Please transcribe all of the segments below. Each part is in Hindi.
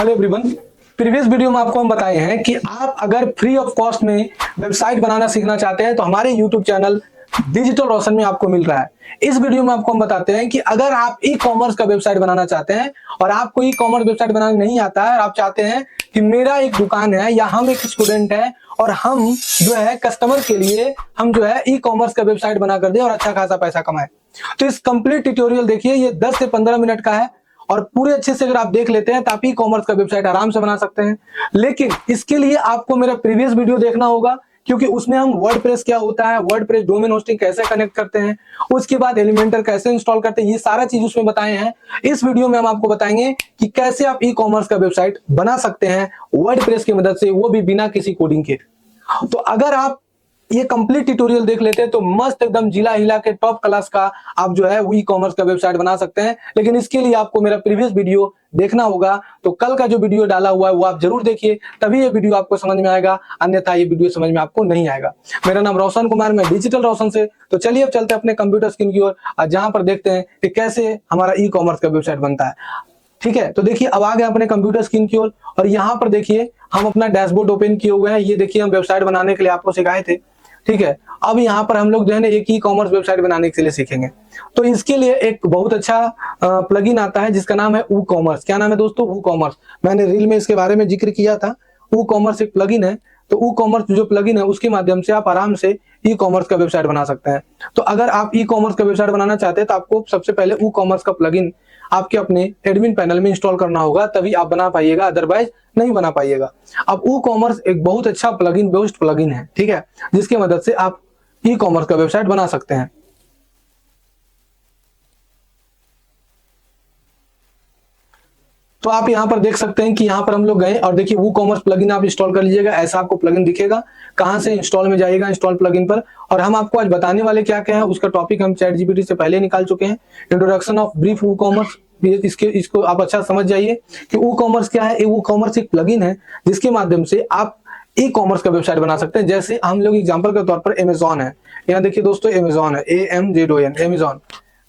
Hello everyone. प्रीवियस वीडियो में आपको हम बताए हैं कि आप अगर फ्री ऑफ कॉस्ट में वेबसाइट बनाना सीखना चाहते हैं तो हमारे यूट्यूब चैनल डिजिटल रोशन में आपको मिल रहा है। इस वीडियो में आपको हम बताते हैं कि अगर आप ई कॉमर्स का वेबसाइट बनाना चाहते हैं और आपको ई कॉमर्स वेबसाइट बनाना नहीं आता है और आप चाहते हैं कि मेरा एक दुकान है या हम एक स्टूडेंट है और हम जो है कस्टमर के लिए हम जो है ई कॉमर्स का वेबसाइट बना कर दे और अच्छा खासा पैसा कमाए, तो इस कंप्लीट ट्यूटोरियल देखिए। ये 10 से 15 मिनट का है और पूरे अच्छे से अगर आप देख लेते हैं तो आप ई कॉमर्स का वेबसाइट आराम से बना सकते हैं। लेकिन इसके लिए आपको मेरा प्रीवियस वीडियो देखना होगा, क्योंकि उसमें हम वर्डप्रेस क्या होता है, वर्डप्रेस डोमेन होस्टिंग कैसे कनेक्ट करते हैं, उसके बाद एलिमेंटर कैसे इंस्टॉल करते हैं, ये सारा चीज उसमें बताए हैं। इस वीडियो में हम आपको बताएंगे कि कैसे आप ई कॉमर्स का वेबसाइट बना सकते हैं वर्डप्रेस की मदद से, वो भी बिना किसी कोडिंग के। तो अगर आप ये कंप्लीट ट्यूटोरियल देख लेते हैं तो मस्त एकदम जिला हिला के टॉप क्लास का आप जो है ई कॉमर्स का वेबसाइट बना सकते हैं। लेकिन इसके लिए आपको मेरा प्रीवियस वीडियो देखना होगा। तो कल का जो वीडियो डाला हुआ है वो आप जरूर देखिए, तभी ये वीडियो आपको समझ में आएगा, अन्यथा ये वीडियो समझ में आपको नहीं आएगा। मेरा नाम रोशन कुमार, मैं डिजिटल रोशन से। तो चलिए अब चलते हैं अपने कंप्यूटर स्क्रीन की ओर, जहां पर देखते हैं कि कैसे हमारा ई कॉमर्स का वेबसाइट बनता है। ठीक है, तो देखिए अब आ गए अपने कंप्यूटर स्क्रीन की ओर और यहाँ पर देखिए हम अपना डैशबोर्ड ओपन किए हुए हैं। ये देखिए हम वेबसाइट बनाने के लिए आपको सिखाए थे। ठीक है, अब यहाँ पर हम लोग जो है ना एक ई कॉमर्स वेबसाइट बनाने के लिए सीखेंगे। तो इसके लिए एक बहुत अच्छा प्लगइन आता है जिसका नाम है वू कॉमर्स। क्या नाम है दोस्तों? वू कॉमर्स। मैंने रील में इसके बारे में जिक्र किया था। वू कॉमर्स एक प्लगइन है। तो वू कॉमर्स जो प्लगइन है उसके माध्यम से आप आराम से ई कॉमर्स का वेबसाइट बना सकते हैं। तो अगर आप ई कॉमर्स का वेबसाइट बनाना चाहते हैं तो आपको सबसे पहले वू कॉमर्स का प्लगइन आपके अपने एडमिन पैनल में इंस्टॉल करना होगा, तभी आप बना पाइएगा, अदरवाइज नहीं बना पाइएगा। अब वू कॉमर्स एक बहुत अच्छा प्लगइन, बेस्ट प्लगइन है, ठीक है, जिसकी मदद से आप ई कॉमर्स का वेबसाइट बना सकते हैं। तो आप यहाँ पर देख सकते हैं कि यहाँ पर हम लोग गए और देखिए वू कॉमर्स प्लगइन आप इंस्टॉल कर लीजिएगा। ऐसा आपको प्लगइन दिखेगा। कहाँ से इंस्टॉल में जाइएगा, इंस्टॉल प्लगइन पर। और हम आपको आज बताने वाले क्या क्या है उसका टॉपिक हम चैट जीपीटी से पहले निकाल चुके हैं। Introduction of brief WooCommerce, इसको आप अच्छा समझ जाइए कि वू कॉमर्स क्या है। वू कॉमर्स एक प्लगइन है जिसके माध्यम से आप ई कॉमर्स का वेबसाइट बना सकते हैं। जैसे हम लोग एग्जांपल के तौर पर अमेजॉन है, यहाँ देखिए दोस्तों अमेजॉन है, AMZON, अमेजॉन।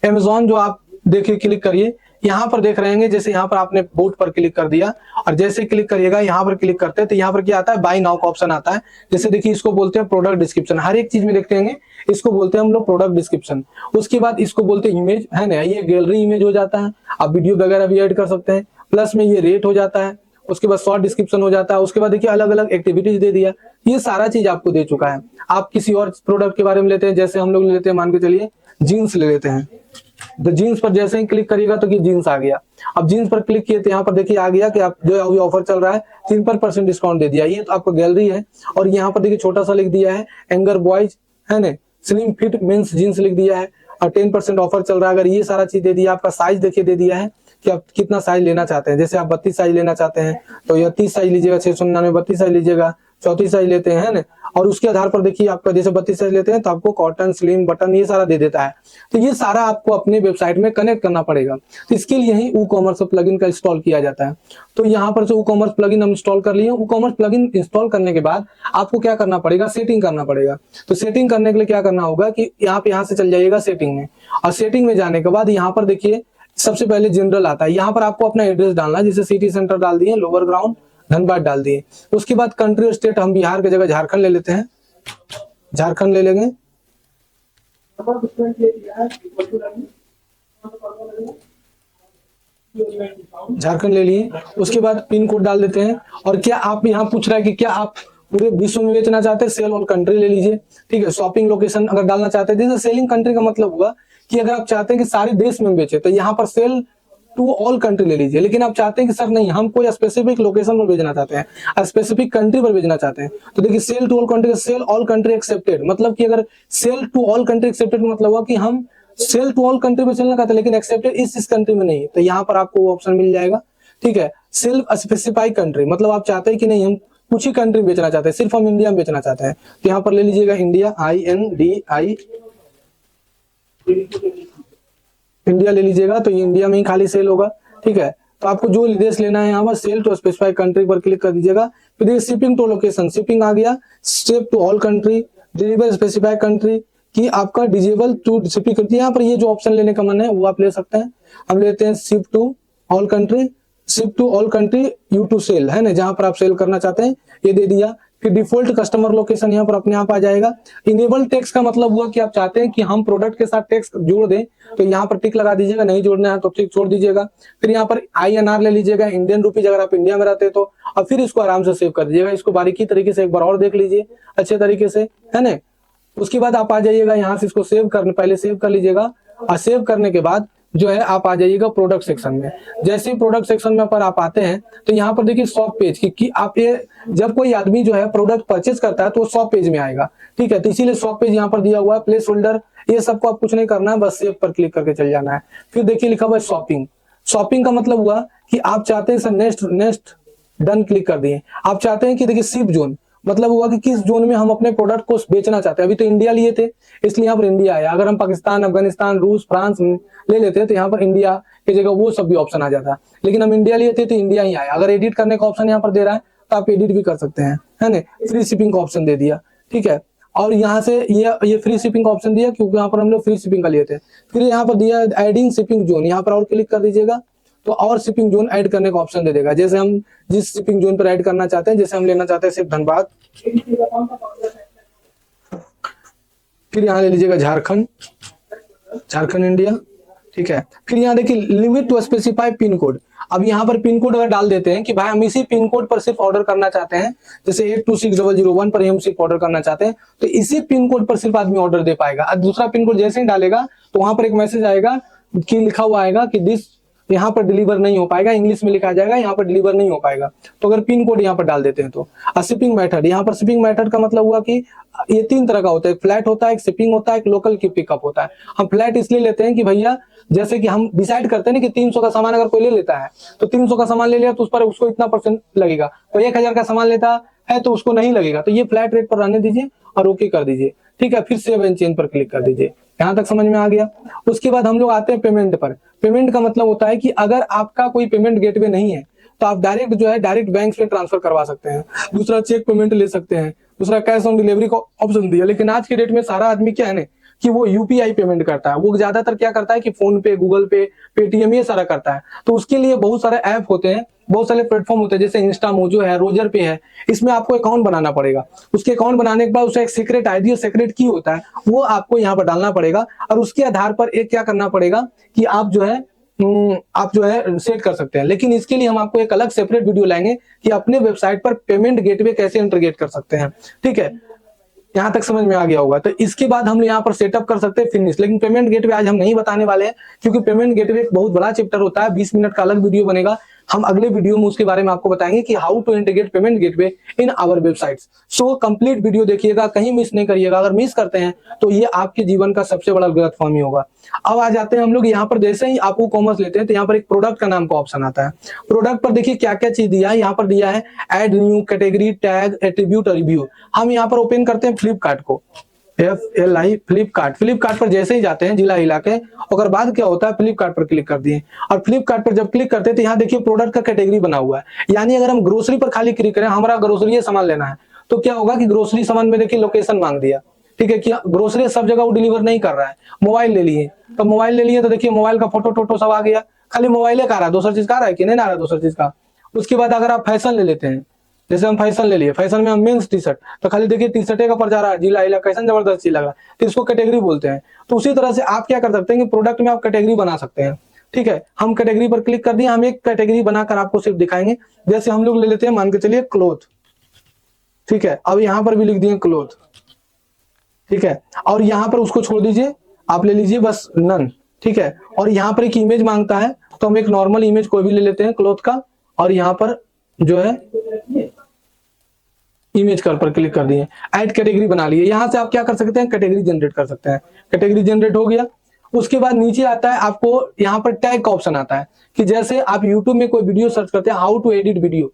अमेजॉन जो आप देखिए क्लिक करिए, यहाँ पर देख रहे हैं जैसे यहाँ पर आपने बोट पर क्लिक कर दिया और जैसे क्लिक करिएगा यहाँ पर क्लिक करते हैं तो यहाँ पर क्या आता है, बाय नाउ का ऑप्शन आता है। जैसे देखिए इसको बोलते हैं प्रोडक्ट डिस्क्रिप्शन। हर एक चीज में देखते हैं इसको बोलते हैं हम लोग प्रोडक्ट डिस्क्रिप्शन। उसके बाद इसको बोलते हैं इमेज, है ना, ये गैलरी इमेज हो जाता है। आप वीडियो वगैरह भी ऐड कर सकते हैं। प्लस में ये रेट हो जाता है। उसके बाद शॉर्ट डिस्क्रिप्शन हो जाता है। उसके बाद देखिए अलग अलग एक्टिविटीज दे दिया। ये सारा चीज आपको दे चुका है। आप किसी और प्रोडक्ट के बारे में लेते हैं, जैसे हम लोग लेते हैं, मान के चलिए जीन्स ले लेते हैं। तो जीन्स पर जैसे ही क्लिक करिएगा तो कि जीन्स आ गया। अब जीन्स पर क्लिक किए तो यहाँ पर देखिए आ गया कि आप जो अभी ऑफर चल रहा है 3% डिस्काउंट दे दिया। ये तो आपको गैलरी है। और यहाँ पर देखिए छोटा सा लिख दिया है एंगर बॉयज, है ना, स्लिम फिट मेंस जीन्स लिख दिया है और 10% ऑफर चल रहा है। अगर ये सारा चीज दे दिया, आपका साइज देखिए दे दिया है कि आप कितना साइज लेना चाहते हैं। जैसे आप 32 साइज लेना चाहते हैं तो यह 30 साइज लीजिएगा, 699 32 साइज लीजिएगा, 34 साइज लेते हैं, है ना। और उसके आधार पर देखिए आपका जैसे 32 साइज लेते हैं तो आपको कॉटन, स्लिम, बटन ये सारा दे देता है। तो ये सारा आपको अपने वेबसाइट में कनेक्ट करना पड़ेगा। तो इसके लिए ही वू कॉमर्स प्लगइन का इंस्टॉल किया जाता है। तो यहाँ पर से वू कॉमर्स प्लगइन हम इंस्टॉल कर लिए। वू कॉमर्स प्लगइन इंस्टॉल करने के बाद आपको क्या करना पड़ेगा, सेटिंग करना पड़ेगा। तो सेटिंग करने के लिए क्या करना होगा कि आप यहाँ से चल जाइएगा सेटिंग में, और सेटिंग में जाने के बाद यहाँ पर देखिए सबसे पहले जनरल आता है। यहाँ पर आपको अपना एड्रेस डालना है, जैसे सिटी सेंटर डाल दिए, लोअर ग्राउंड धनबाद डाल दिए। उसके बाद कंट्री और स्टेट हम बिहार की जगह झारखंड ले लेते हैं, झारखंड ले लेंगे। झारखंड ले लिए। उसके बाद पिन कोड डाल देते हैं। और क्या आप यहाँ पूछ रहा है कि क्या आप पूरे विश्व में बेचना चाहते हैं, सेल ऑल कंट्री ले लीजिए। ठीक है, शॉपिंग लोकेशन अगर डालना चाहते हैं, जैसे सेलिंग कंट्री का मतलब हुआ कि अगर आप चाहते हैं कि सारे देश में बेचे तो यहाँ पर सेल टू ऑल कंट्री ले लीजिए। लेकिन आप चाहते हैं कि सर नहीं, हम कोई स्पेसिफिक लोकेशन पर भेजना चाहते हैं, स्पेसिफिक कंट्री पर भेजना चाहते हैं, तो देखिए sell to all country, sell all country excepted. मतलब कि अगर sell to all country excepted मतलब हुआ कि हम सेल टू ऑल कंट्री में सेल चाहते हैं लेकिन एक्सेप्टेड इस कंट्री में नहीं, तो यहाँ पर आपको वो ऑप्शन मिल जाएगा। ठीक है, सेल्फ स्पेसिफाई कंट्री मतलब आप चाहते हैं कि नहीं हम कुछ ही कंट्री बेचना चाहते हैं, सिर्फ हम इंडिया में बेचना चाहते हैं, तो यहाँ पर ले लीजिएगा इंडिया, INDI, इंडिया ले लीजिएगा। तो ये इंडिया में ही खाली सेल होगा। ठीक है, तो आपको जो देश लेना है यहाँ पर सेल टू स्पेसिफाई कंट्री पर क्लिक कर दीजिएगा। फिर ये शिपिंग टू लोकेशन, शिपिंग आ गया, ship to all country, deliver specify country कि आपका डिजेबल टू शिपिंग करती है। यहाँ पर ये जो ऑप्शन लेने का मन है वो आप ले सकते हैं। हम लेते हैं ship to all country, ship to all country you to sell, है ना, जहां पर आप सेल करना चाहते हैं ये दे दिया। फिर डिफॉल्ट कस्टमर लोकेशन यहाँ पर अपने आप आ जाएगा। इनेबल टैक्स का मतलब हुआ कि आप चाहते हैं कि हम प्रोडक्ट के साथ टैक्स जोड़ दें, तो यहाँ पर टिक लगा दीजिएगा, नहीं जोड़ना है तो टिक छोड़ दीजिएगा। फिर यहाँ पर INR ले लीजिएगा, इंडियन रुपीज, अगर आप इंडिया में रहते हैं तो। और फिर इसको आराम से सेव कर दीजिएगा। इसको बारीकी तरीके से एक बार और देख लीजिए अच्छे तरीके से, है ना। उसके बाद आप आ जाइएगा यहाँ से, इसको सेव करने पहले सेव कर लीजिएगा, और सेव करने के बाद जो है आप आ जाइएगा प्रोडक्ट सेक्शन में। जैसे ही प्रोडक्ट सेक्शन में पर आप आते हैं तो यहाँ पर देखिए शॉप पेज कि आप ये जब कोई आदमी जो है प्रोडक्ट परचेज करता है तो वो शॉप पेज में आएगा, ठीक है। तो इसीलिए शॉप पेज यहाँ पर दिया हुआ है, प्लेस होल्डर, ये सबको आप कुछ नहीं करना है, बस सेव पर क्लिक करके चल जाना है। फिर देखिए लिखा हुआ है शॉपिंग। शॉपिंग का मतलब हुआ कि आप चाहते हैं सर नेक्स्ट डन क्लिक कर दिए। आप चाहते हैं कि देखिए शिप जोन, मतलब हुआ कि किस जोन में हम अपने प्रोडक्ट को बेचना चाहते हैं। अभी तो इंडिया लिए थे इसलिए यहाँ पर इंडिया आया। अगर हम पाकिस्तान, अफगानिस्तान, रूस, फ्रांस ले लेते तो यहाँ पर इंडिया की जगह वो सब भी ऑप्शन आ जाता, लेकिन हम इंडिया लिए थे तो इंडिया ही आया। अगर एडिट करने का ऑप्शन यहाँ पर दे रहा है तो आप एडिट भी कर सकते हैं, है ना। फ्री शिपिंग का ऑप्शन दे दिया, ठीक है। और यहाँ से ये फ्री शिपिंग का ऑप्शन दिया क्योंकि यहाँ पर हम लोग फ्री शिपिंग का लिए थे। फिर यहाँ पर दिया एडिंग शिपिंग जोन, यहाँ पर और क्लिक कर दीजिएगा तो और शिपिंग जोन ऐड करने का ऑप्शन दे देगा। जैसे हम जिस शिपिंग जोन पर ऐड करना चाहते हैं, जैसे हम लेना चाहते हैं सिर्फ धनबाद, फिर यहाँ ले लीजिएगा झारखंड इंडिया, ठीक है। फिर यहाँ देखिए limit to specify pin code. अब यहाँ पर पिन कोड अगर डाल देते हैं कि भाई हम इसी पिन कोड पर सिर्फ ऑर्डर करना चाहते हैं, जैसे 826001 पर हम सिर्फ ऑर्डर करना चाहते हैं, तो इसी पिन कोड पर सिर्फ आदमी ऑर्डर दे पाएगा। अब दूसरा पिन कोड जैसे ही डालेगा तो वहां पर एक मैसेज आएगा कि लिखा हुआ आएगा कि दिस यहाँ पर डिलीवर नहीं हो पाएगा, इंग्लिश में लिखा जाएगा यहाँ पर डिलीवर नहीं हो पाएगा। तो अगर पिन कोड यहाँ पर डाल देते हैं तो शिपिंग मेथड, यहाँ पर शिपिंग मेथड का मतलब हुआ कि ये 3 तरह का होता है, एक फ्लैट होता है, एक शिपिंग होता है, एक लोकल की पिकअप होता है। हम फ्लैट इसलिए लेते हैं कि भैया जैसे कि हम डिसाइड करते हैं ना कि 300 का सामान अगर कोई ले लेता है तो 300 का सामान ले लिया तो उस पर उसको इतना % लगेगा। कोई 1000 का सामान लेता है तो उसको नहीं लगेगा। तो ये फ्लैट रेट पर रहने दीजिए और ओके कर दीजिए, ठीक है। फिर सेव एंड चेंज पर क्लिक कर दीजिए। यहाँ तक समझ में आ गया। उसके बाद हम लोग आते हैं पेमेंट पर। पेमेंट का मतलब होता है कि अगर आपका कोई पेमेंट गेटवे नहीं है तो आप डायरेक्ट जो है डायरेक्ट बैंक से ट्रांसफर करवा सकते हैं, दूसरा चेक पेमेंट ले सकते हैं, दूसरा कैश ऑन डिलीवरी का ऑप्शन दिया। लेकिन आज के डेट में सारा आदमी क्या है ना कि वो UPI पेमेंट करता है। वो ज्यादातर क्या करता है कि फोन पे, गूगल पे, पेटीएम ये सारा करता है। तो उसके लिए बहुत सारे ऐप होते हैं, बहुत सारे प्लेटफॉर्म होते हैं, जैसे इंस्टा मोजो है, रोजर पे है। इसमें आपको अकाउंट बनाना पड़ेगा। उसके अकाउंट बनाने के बाद उसका एक सीक्रेट ID और सीक्रेट की होता है, वो आपको यहाँ पर डालना पड़ेगा। और उसके आधार पर एक क्या करना पड़ेगा कि आप जो है सेट कर सकते हैं। लेकिन इसके लिए हम आपको एक अलग सेपरेट वीडियो लाएंगे कि अपने वेबसाइट पर पेमेंट गेटवे कैसे इंटीग्रेट कर सकते हैं, ठीक है। यहाँ तक समझ में आ गया होगा। तो इसके बाद हम यहाँ पर सेटअप कर सकते हैं फिनिश। लेकिन पेमेंट गेटवे आज हम नहीं बताने वाले हैं क्योंकि पेमेंट गेटवे एक बहुत बड़ा चैप्टर होता है, 20 मिनट का अलग वीडियो बनेगा। हम अगले वीडियो में उसके बारे में आपको बताएंगे कि how to integrate payment gateway in our websites. So complete video देखिएगा, कहीं मिस नहीं करिएगा। अगर मिस करते हैं तो ये आपके जीवन का सबसे बड़ा गलतफहमी होगा। अब आ जाते हैं हम लोग यहाँ पर, जैसे ही आप कॉमर्स लेते हैं तो यहाँ पर एक प्रोडक्ट का नाम का ऑप्शन आता है। प्रोडक्ट पर देखिए क्या क्या चीज दिया है। यहाँ पर दिया है add new category, tag, attribute और रिव्यू। हम यहाँ पर ओपन करते हैं फ्लिपकार्ट को, FLI फ्लिपकार्ट पर जैसे ही जाते हैं जिला हिला के, और बाद क्या होता है फ्लिपकार्ट पर क्लिक कर दिए। और फ्लिपकार्ट पर जब क्लिक करते हैं तो यहाँ देखिए प्रोडक्ट का कैटेगरी बना हुआ है। यानी अगर हम ग्रोसरी पर खाली क्लिक करें, हमारा ग्रोसरी सामान लेना है, तो क्या होगा कि ग्रोसरी सामान में देखिए लोकेशन मांग दिया, ठीक है। कि ग्रोसरी सब जगह वो डिलीवर नहीं कर रहा है। मोबाइल ले लिए तो देखिए मोबाइल का फोटो सब आ गया, खाली मोबाइल का आ रहा है, दूसरा चीज का आ रहा है कि नहीं आ रहा है दूसरा चीज का। उसके बाद अगर आप फैशन ले लेते हैं, जैसे हम फैशन ले लिए, फैशन में हम मेंस टी शर्ट, तो खाली देखिए टी शर्ट का पर जा रहा है, जिला हिला कैसन जबरदस्त चीज लग रहा है, तो इसको कैटेगरी बोलते हैं। तो उसी तरह से आप क्या कर सकते हैं कि प्रोडक्ट में आप कैटेगरी बना सकते हैं, ठीक है। हम कैटेगरी पर क्लिक कर दिए, हम एक कैटेगरी बनाकर आपको सिर्फ दिखाएंगे। जैसे हम लोग ले लेते हैं, मान के चलिए क्लोथ, ठीक है। अब यहाँ पर भी लिख दिए क्लोथ, ठीक है। और यहाँ पर उसको छोड़ दीजिए, आप ले लीजिए बस नन, ठीक है। और यहाँ पर एक इमेज मांगता है तो हम एक नॉर्मल इमेज कोई भी ले लेते हैं क्लोथ का, और यहाँ पर जो है इमेज पर क्लिक कर दिए, ऐड कैटेगरी बना लिए। यहां से आप क्या कर सकते हैं, कैटेगरी जनरेट कर सकते हैं। कैटेगरी जनरेट हो गया। उसके बाद नीचे आता है आपको यहाँ पर टैग का ऑप्शन आता है कि जैसे आप YouTube में कोई वीडियो सर्च करते हैं, how to edit video,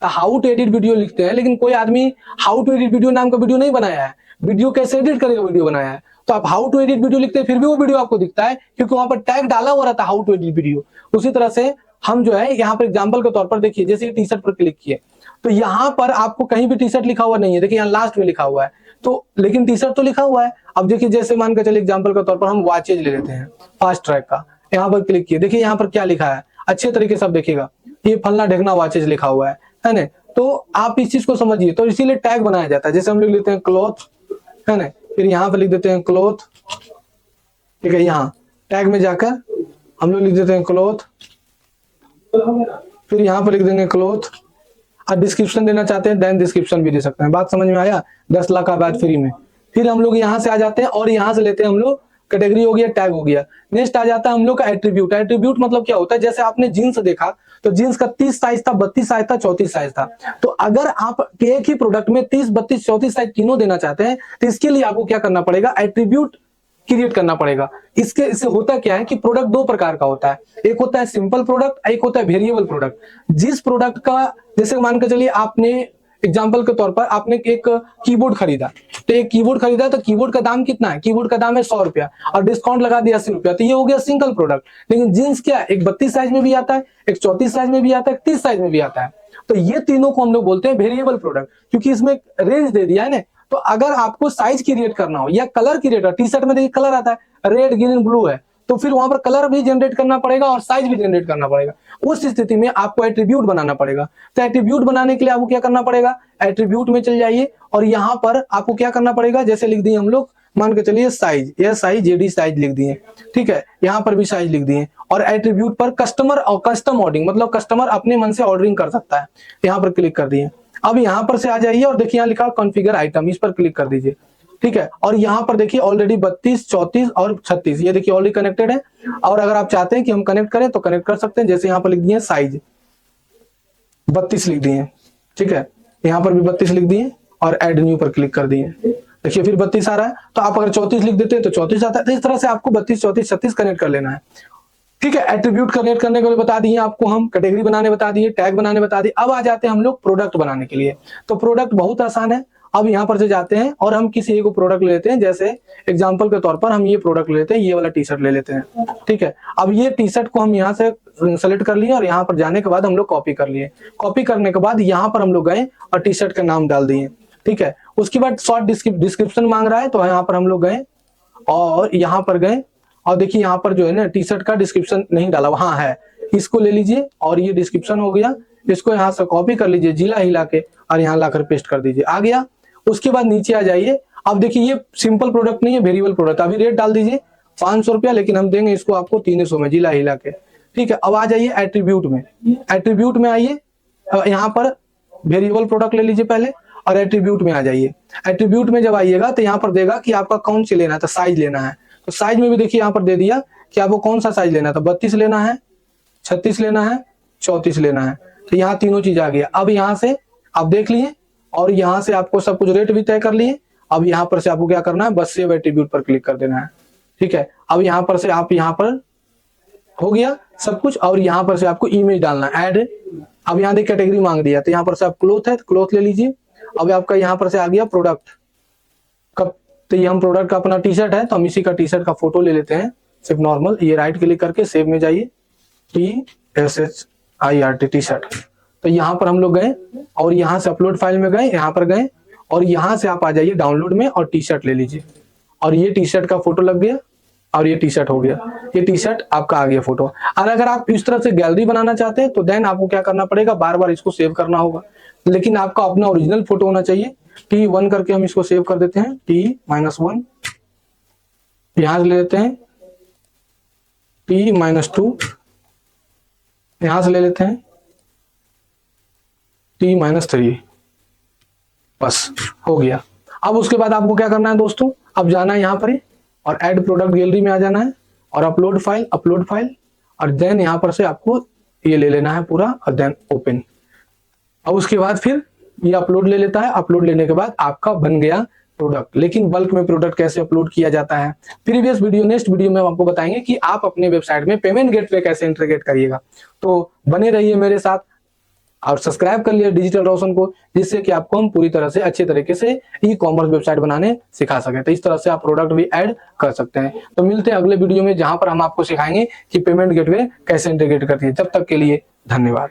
how to edit video लिखते हैं, लेकिन कोई आदमी हाउ टू एडिट वीडियो नाम का वीडियो नहीं बनाया है, वीडियो कैसे एडिट करेगा वीडियो बनाया है। तो आप हाउ टू एडिट वीडियो लिखते हैं, फिर भी वो वीडियो आपको दिखता है क्योंकि वहां पर टैग डाला हुआ रहता है हाउ टू एडिट वीडियो। उसी तरह से हम जो है यहाँ पर एग्जाम्पल के तौर पर देखिए, जैसे टी शर्ट पर क्लिक किए तो यहाँ पर आपको कहीं भी टी शर्ट लिखा हुआ नहीं है, देखिए यहाँ लास्ट में लिखा हुआ है, तो लेकिन टी शर्ट तो लिखा हुआ है। अब देखिए जैसे मान के चलिए एग्जाम्पल के तौर पर हम वॉचेज ले लेते हैं फास्ट ट्रैक का, यहाँ पर क्लिक किए, देखिए यहाँ पर क्या लिखा है, अच्छे तरीके से आप देखिएगा, ये फलना ढेकना वॉचेज लिखा हुआ है ना। तो आप इस चीज को समझिए, तो इसीलिए टैग बनाया जाता है। जैसे हम लिख लेते हैं क्लॉथ, है ना, फिर यहाँ पे लिख देते हैं क्लॉथ, ठीक है, यहाँ टैग में जाकर हम लोग लिख देते हैं क्लॉथ, फिर यहाँ पर लिख देंगे क्लॉथ। और डिस्क्रिप्शन देना चाहते हैं देन डिस्क्रिप्शन भी दे सकते हैं। बात समझ में आया? 10 लाख का बैच फ्री में। फिर हम लोग यहाँ से आ जाते हैं और यहाँ से लेते हैं हम लोग, कैटेगरी हो गया, टैग हो गया। नेक्स्ट आ जाता है हम लोग का एट्रीब्यूट। एट्रीब्यूट मतलब क्या होता है? जैसे आपने जीन्स देखा तो जीन्स का 30 साइज था, 32 साइज था, 34 साइज था। तो अगर आप एक ही प्रोडक्ट में 30, 32, 34 साइज तीनों देना चाहते हैं तो इसके लिए आपको क्या करना पड़ेगा? एट्रीब्यूट क्रिएट करना पड़ेगा। इससे होता क्या है कि प्रोडक्ट दो प्रकार का होता है, एक होता है सिंपल प्रोडक्ट, एक होता है वेरिएबल प्रोडक्ट। जिस प्रोडक्ट का, जैसे मान के चलिए आपने एग्जांपल के तौर पर आपने एक कीबोर्ड खरीदा, तो एक कीबोर्ड खरीदा तो कीबोर्ड का दाम कितना है? कीबोर्ड का दाम है 100 रुपया और डिस्काउंट लगा दिया 80 रुपया, तो ये हो गया सिंगल प्रोडक्ट। लेकिन जींस क्या, एक 32 साइज में भी आता है, एक 34 साइज में भी आता है, एक 30 साइज में भी आता है। तो ये तीनों को हम लोग बोलते हैं वेरिएबल प्रोडक्ट, क्योंकि इसमें रेंज दे दिया है ना। तो अगर आपको साइज क्रिएट करना हो या कलर क्रिएट, टी शर्ट में देखिए कलर आता है रेड, ग्रीन, ब्लू है, तो फिर वहां पर कलर भी जनरेट करना पड़ेगा और साइज भी जनरेट करना पड़ेगा। उस स्थिति में आपको एट्रीब्यूट बनाना पड़ेगा। तो एट्रीब्यूट बनाने के लिए आपको क्या करना पड़ेगा? एट्रीब्यूट में चल जाइए और यहाँ पर आपको क्या करना पड़ेगा? जैसे लिख दिए हम लोग, मान के चलिए साइज, यह साइज जेडी साइज लिख दिए, ठीक है, यहाँ पर भी साइज लिख दिए। और एट्रीब्यूट पर कस्टमर और कस्टम ऑर्डरिंग, मतलब कस्टमर अपने मन से ऑर्डरिंग कर सकता है, यहाँ पर क्लिक कर दिए। अब यहाँ पर से आ जाइए और देखिए यहाँ लिखा कॉन्फ़िगर आइटम, इस पर क्लिक कर दीजिए, ठीक है। और यहाँ पर देखिए ऑलरेडी 32, 34 और 36, ये देखिए ऑलरेडी कनेक्टेड है। और अगर आप चाहते हैं कि हम कनेक्ट करें तो कनेक्ट कर सकते हैं। जैसे यहाँ पर लिख दिए साइज 32 लिख दिए, ठीक है, यहाँ पर भी 32 लिख दिए और ऐड न्यू पर क्लिक कर दिए। देखिए फिर 32 आ रहा है। तो आप अगर 34 लिख देते हैं तो 34 आता है। तो इस तरह से आपको 32, 34, 36 कनेक्ट कर लेना है, ठीक है। एट्रीब्यूट कनेक्ट करने को बता दिए आपको हम, कैटेगरी बनाने बता दिए, टैग बनाने बता दिए। अब आ जाते हैं हम लोग प्रोडक्ट बनाने के लिए। तो प्रोडक्ट बहुत आसान है। अब यहाँ पर से जाते हैं और हम किसी एक प्रोडक्ट ले लेते हैं। जैसे एग्जांपल के तौर पर हम ये प्रोडक्ट ले लेते हैं, ये वाला टी शर्ट ले लेते हैं, ठीक है। अब ये टी शर्ट को हम यहाँ से सेलेक्ट कर लिए और यहाँ पर जाने के बाद हम लोग कॉपी कर लिए। कॉपी करने के बाद यहाँ पर हम लोग गए और टी शर्ट का नाम डाल दिए, ठीक है। उसके बाद शॉर्ट डिस्क्रिप्शन मांग रहा है, तो यहाँ पर हम लोग गए और यहाँ पर गए और देखिए यहाँ पर जो है ना टी शर्ट का डिस्क्रिप्शन नहीं डाला, वहां है, इसको ले लीजिए और ये डिस्क्रिप्शन हो गया। इसको यहाँ से कॉपी कर लीजिए जिला हिला के और यहाँ लाकर पेस्ट कर दीजिए, आ गया। उसके बाद नीचे आ जाइए। अब देखिए ये सिंपल प्रोडक्ट नहीं है, वेरिएबल प्रोडक्ट। अभी रेट डाल दीजिए 500 रुपया, लेकिन हम देंगे इसको आपको 300 में जिला हिला के, ठीक है। अब आ जाइए एट्रीब्यूट में। एट्रीब्यूट में आइए, यहाँ पर वेरिएबल प्रोडक्ट ले लीजिए पहले और एट्रीब्यूट में आ जाइए। एट्रीब्यूट में जब आइएगा तो यहाँ पर देगा कि आपका कौन सी लेना है, तो साइज लेना है। तो साइज में भी देखिए यहाँ पर दे दिया कि आपको कौन सा साइज लेना है, तो 32 लेना है, 36 लेना है, 34 लेना है। तो यहाँ तीनों चीज आ गया। अब यहाँ से आप देख लिए और यहाँ से आपको सब कुछ रेट भी तय कर लिए। अब यहाँ पर से आपको क्या करना है? बस सेव एट्रीब्यूट पर क्लिक कर देना है, ठीक है। अब यहाँ पर से आप यहाँ पर हो गया सब कुछ और यहाँ पर से आपको इमेज डालना है, ऐड। अब यहाँ देख कैटेगरी मांग दिया, तो यहाँ पर से आप क्लोथ है तो क्लोथ ले लीजिए। अब आपका यहाँ पर से आ गया प्रोडक्ट कब, तो ये हम प्रोडक्ट का अपना टी शर्ट है तो हम इसी का टी शर्ट का फोटो ले लेते हैं, सिर्फ नॉर्मल। ये राइट क्लिक करके सेव में जाइए, TSHIRT टी शर्ट। तो यहाँ पर हम लोग गए और यहाँ से अपलोड फाइल में गए, यहाँ पर गए और यहाँ से आप आ जाइए डाउनलोड में और टी शर्ट ले लीजिए। और ये टी शर्ट का फोटो लग गया और ये टी शर्ट हो गया, ये टी शर्ट आपका आ गया फोटो। और अगर आप इस तरह से गैलरी बनाना चाहते हैं तो देन आपको क्या करना पड़ेगा? बार बार इसको सेव करना होगा, लेकिन आपका अपना ओरिजिनल फोटो होना चाहिए। T1 करके हम इसको सेव कर देते हैं, T-1 यहां से ले लेते हैं, T-2 यहां से ले लेते हैं, T-3 बस हो गया। अब उसके बाद आपको क्या करना है दोस्तों? अब जाना है यहाँ पर और ऐड प्रोडक्ट गैलरी में आ जाना है और अपलोड फाइल और देन यहाँ पर से आपको ये ले लेना है पूरा और देन ओपन। अब उसके बाद फिर ये अपलोड ले लेता है। अपलोड लेने के बाद आपका बन गया प्रोडक्ट। लेकिन बल्क में प्रोडक्ट कैसे अपलोड किया जाता है प्रीवियस वीडियो, नेक्स्ट वीडियो में हम आपको बताएंगे कि आप अपने वेबसाइट में पेमेंट गेटवे कैसे इंटीग्रेट करिएगा। तो बने रहिए मेरे साथ और सब्सक्राइब कर लिए डिजिटल रोशन को, जिससे कि आपको हम पूरी तरह से अच्छे तरीके से ई कॉमर्स वेबसाइट बनाने सिखा सके। तो इस तरह से आप प्रोडक्ट भी ऐड कर सकते हैं। तो मिलते हैं अगले वीडियो में जहां पर हम आपको सिखाएंगे कि पेमेंट गेटवे कैसे इंटीग्रेट करती है। तब तक के लिए धन्यवाद।